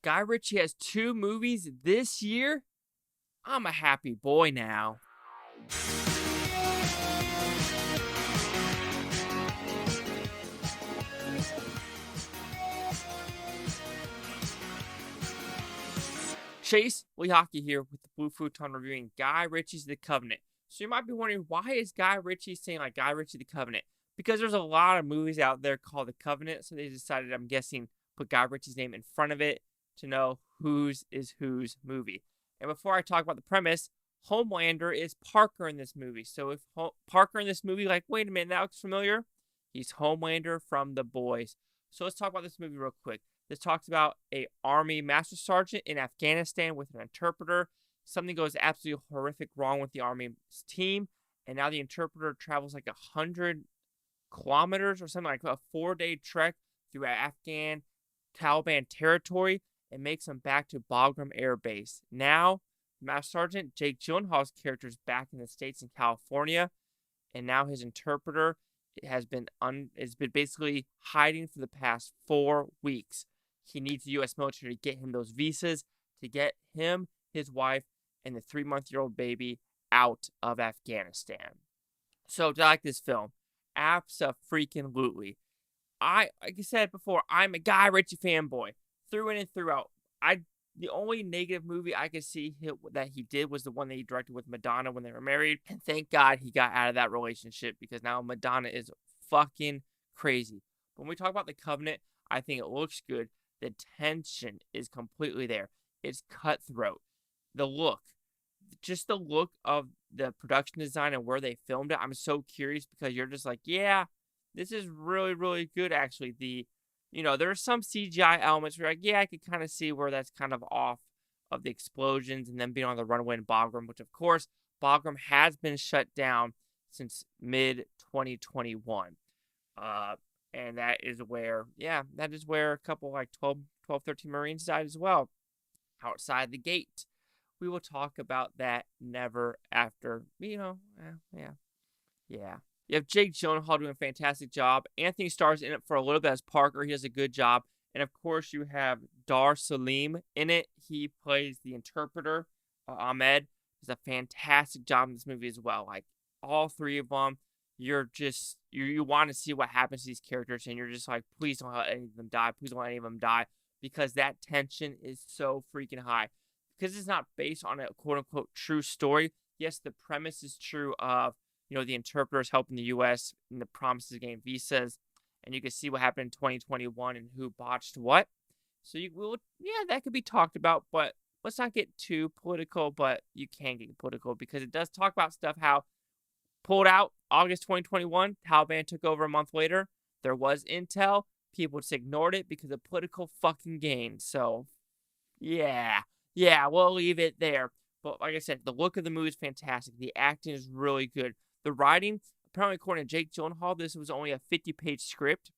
Guy Ritchie has 2 movies this year? I'm a happy boy now. Chase Lehocky here with the Blue Futon reviewing Guy Ritchie's The Covenant. So you might be wondering, why is Guy Ritchie saying like Guy Ritchie The Covenant? Because there's a lot of movies out there called The Covenant, so they decided, I'm guessing, put Guy Ritchie's name in front of it to know whose is whose movie. And before I talk about the premise, Homelander is Parker in this movie. So if Parker in this movie, like, wait a minute, that looks familiar. He's Homelander from The Boys. So let's talk about this movie real quick. This talks about a Army Master Sergeant in Afghanistan with an interpreter. Something goes absolutely horrific wrong with the Army's team, and now the interpreter travels like 100 kilometers or something, like a 4-day trek through Afghan Taliban territory, and makes him back to Bagram Air Base. Now, Master Sergeant Jake Gyllenhaal's character is back in the States in California, and now his interpreter has been basically hiding for the past 4 weeks. He needs the U.S. military to get him those visas to get him, his wife, and the 3-month-old baby out of Afghanistan. So, do I like this film? Abso-freaking-lutely. Like I said before, I'm a Guy Ritchie fanboy, through in and throughout. The only negative movie I could see that he did was the one that he directed with Madonna when they were married. And thank God he got out of that relationship, because now Madonna is fucking crazy. When we talk about The Covenant, I think it looks good. The tension is completely there. It's cutthroat. The look. Just the look of the production design and where they filmed it. I'm so curious, because you're just like, yeah, this is really, really good, actually. There are some CGI elements where you're like, yeah, I could kind of see where that's kind of off of the explosions and then being on the runway in Bagram, which, of course, Bagram has been shut down since mid-2021. And that is where a couple, like 12, 13 Marines died as well, outside the gate. We will talk about that never after, yeah. You have Jake Gyllenhaal doing a fantastic job. Antony Starr's in it for a little bit as Parker. He does a good job. And, of course, you have Salim in it. He plays the interpreter. Ahmed does a fantastic job in this movie as well. Like, all 3 of them, you're just, you want to see what happens to these characters. And you're just like, please don't let any of them die. Please don't let any of them die. Because that tension is so freaking high. Because it's not based on a quote-unquote true story. Yes, the premise is true of, the interpreters helping the U.S. and the promises of getting visas. And you can see what happened in 2021 and who botched what. So that could be talked about, but let's not get too political, but you can get political, because it does talk about stuff how pulled out August 2021, Taliban took over a month later. There was intel. People just ignored it because of political fucking gain. So, yeah, we'll leave it there. But like I said, the look of the movie is fantastic. The acting is really good. The writing, apparently according to Jake Gyllenhaal, this was only a 50-page script,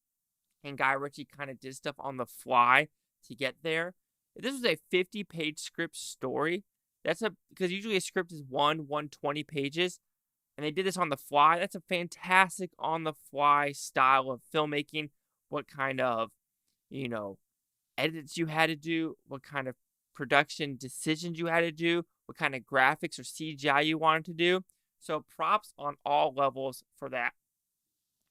and Guy Ritchie kind of did stuff on the fly to get there. If this was a 50-page script story, because usually a script is 120 pages, and they did this on the fly. That's a fantastic on-the-fly style of filmmaking. What kind of, edits you had to do, what kind of production decisions you had to do, what kind of graphics or CGI you wanted to do. So props on all levels for that.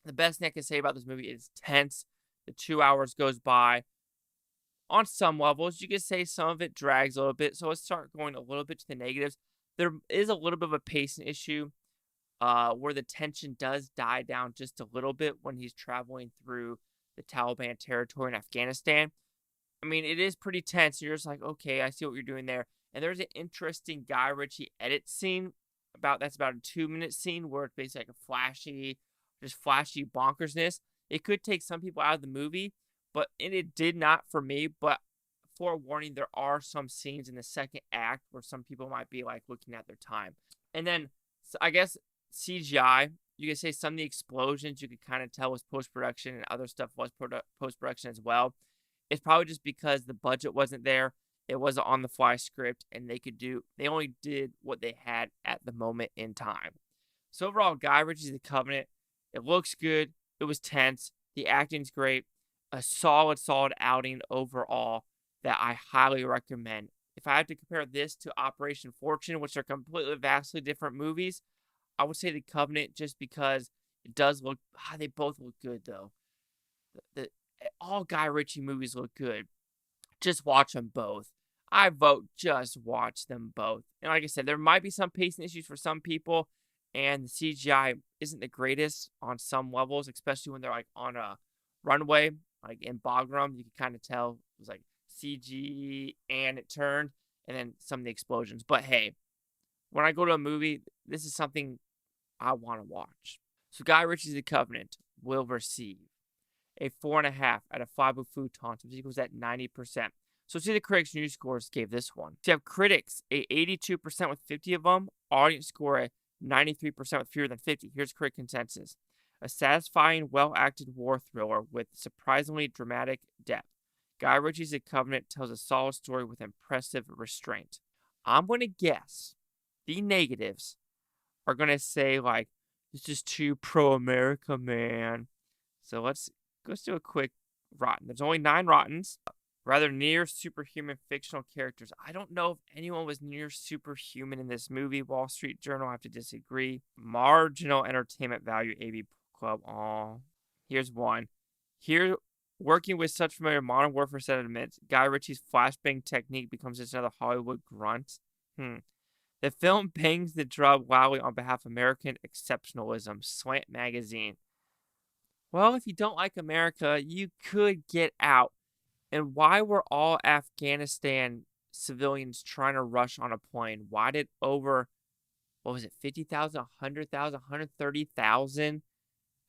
The best thing I can say about this movie is tense. The 2 hours goes by. On some levels, you could say some of it drags a little bit. So let's start going a little bit to the negatives. There is a little bit of a pacing issue where the tension does die down just a little bit when he's traveling through the Taliban territory in Afghanistan. I mean, it is pretty tense. You're just like, okay, I see what you're doing there. And there's an interesting Guy Ritchie edit scene that's about a 2-minute scene where it's basically like a flashy bonkersness. It could take some people out of the movie, but it did not for me. But forewarning, there are some scenes in the second act where some people might be like looking at their time. And then, so I guess CGI, you could say some of the explosions you could kind of tell was post-production, and other stuff was post-production as well. It's probably just because the budget wasn't there. It was an on-the-fly script, and they only did what they had at the moment in time. So overall, Guy Ritchie's The Covenant, it looks good. It was tense. The acting's great. A solid outing overall. that I highly recommend. If I had to compare this to Operation Fortune, which are completely vastly different movies, I would say The Covenant just because it does look, they both look good though. The, all Guy Ritchie movies look good. Just watch them both. I vote just watch them both. And like I said, there might be some pacing issues for some people, and the CGI isn't the greatest on some levels, especially when they're like on a runway, like in Bagram. You can kind of tell it was like CG and it turned, and then some of the explosions. But hey, when I go to a movie, this is something I want to watch. So Guy Ritchie's The Covenant will receive a 4.5 out of 5 with Futon, which equals at 90%. So see the critics' news scores gave this one. So you have critics a 82% with 50 of them, audience score a 93% with fewer than 50. Here's critic consensus. A satisfying, well-acted war thriller with surprisingly dramatic depth. Guy Ritchie's The Covenant tells a solid story with impressive restraint. I'm going to guess the negatives are going to say, like, this is too pro-America, man. So let's do a quick rotten. There's only 9 rottens. Rather near superhuman fictional characters. I don't know if anyone was near superhuman in this movie. Wall Street Journal, I have to disagree. Marginal entertainment value, AV Club. Aw. Here's one. Here, working with such familiar modern warfare sentiments, Guy Ritchie's flashbang technique becomes just another Hollywood grunt. The film bangs the drum loudly on behalf of American exceptionalism. Slant Magazine. Well, if you don't like America, you could get out. And why were all Afghanistan civilians trying to rush on a plane? Why did over, 50,000, 100,000, 130,000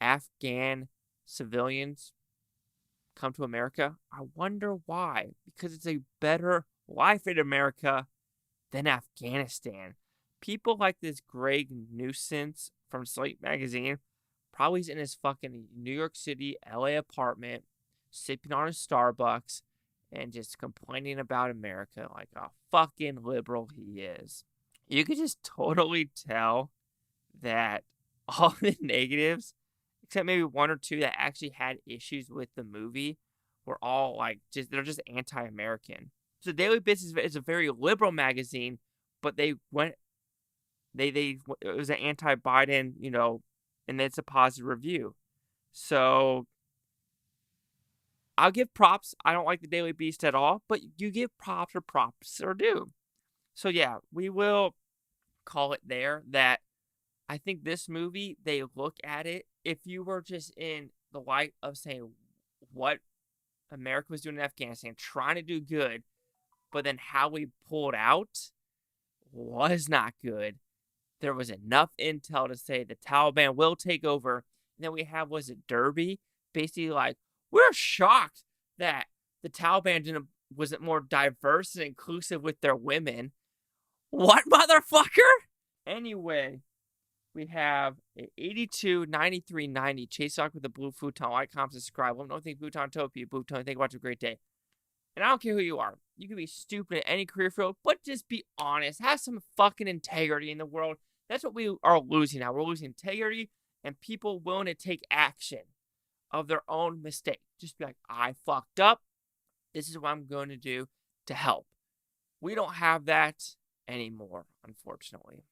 Afghan civilians come to America? I wonder why. Because it's a better life in America than Afghanistan. People like this Greg nuisance from Slate Magazine probably is in his fucking New York City, LA apartment, sipping on a Starbucks and just complaining about America like a fucking liberal he is. You could just totally tell that all the negatives, except maybe 1 or 2 that actually had issues with the movie, were all like they're just anti-American. So Daily Business is a very liberal magazine, but it was an anti-Biden, and it's a positive review. So I'll give props. I don't like the Daily Beast at all, but you give props or props are due. So yeah, we will call it there that I think this movie, they look at it, if you were just in the light of saying what America was doing in Afghanistan, trying to do good, but then how we pulled out was not good. There was enough intel to say the Taliban will take over. And then we have, was it Derby? Basically like, we're shocked that the Taliban wasn't more diverse and inclusive with their women. What, motherfucker? Anyway, we have an 82, 93, 90. Chase Rock with the blue Futon. Like, comment, subscribe. Let me know what you think Futon Topia. Futon, think about your great day. And I don't care who you are. You can be stupid in any career field, but just be honest. Have some fucking integrity in the world. That's what we are losing now. We're losing integrity and people willing to take action of their own mistake. Just be like, I fucked up. This is what I'm going to do to help. We don't have that anymore, unfortunately.